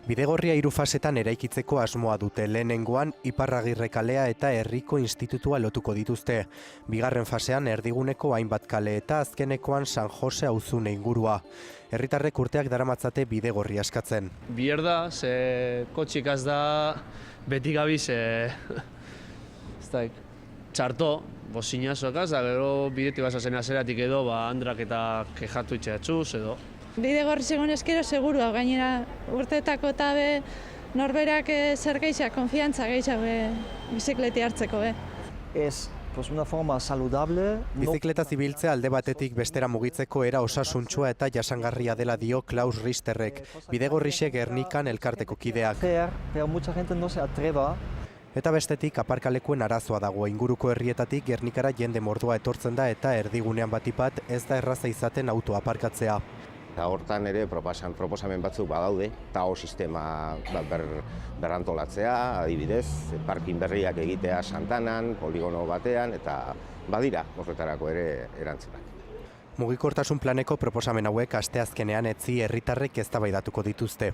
Bidegorria 3 fasetan eraikitzeko asmoa dute. Lehenengoan Iparragirre kalea eta Herriko Institutua lotuko dituzte. Bigarren fasean erdiguneko hainbat kale eta azkenekoan San Jose auzune ingurua. Herritarrek urteak daramatzate Bidegorria eskatzen. Bier da, ze kotxikaz da beti gabiz txarto, bozinazokaz, da gero bidetik bazazen azeratik edo, handrak eta kejatu itxeatxuz edo. Bidegorri segon eskero segurua, gainera urteetako eta norberak zer gehiago, konfiantza gehiago bizikleti hartzeko. Es una forma saludable. Bizikleta zibiltzea alde batetik bestera mugitzeko era osasuntsua eta jasangarria dela dio Klaus Risterrek, Bidegorrixe Gernikan elkarteko kideak. Pero mucha gente no se atreva. Eta bestetik aparkalekuen arazoa dago. Inguruko herrietatik Gernikara jende mordoa etortzen da eta erdigunean batipat ez da erraza izaten autoa aparkatzea. Eta hortan ere proposamen batzuk badaude, TAO sistema berrantolatzea, adibidez, parkin berriak egitea Santanan, poligono batean, eta badira horretarako ere erantzunak. Mugikortasun planeko proposamen hauek asteazkenean etzi herritarrek eztabaidatuko dituzte.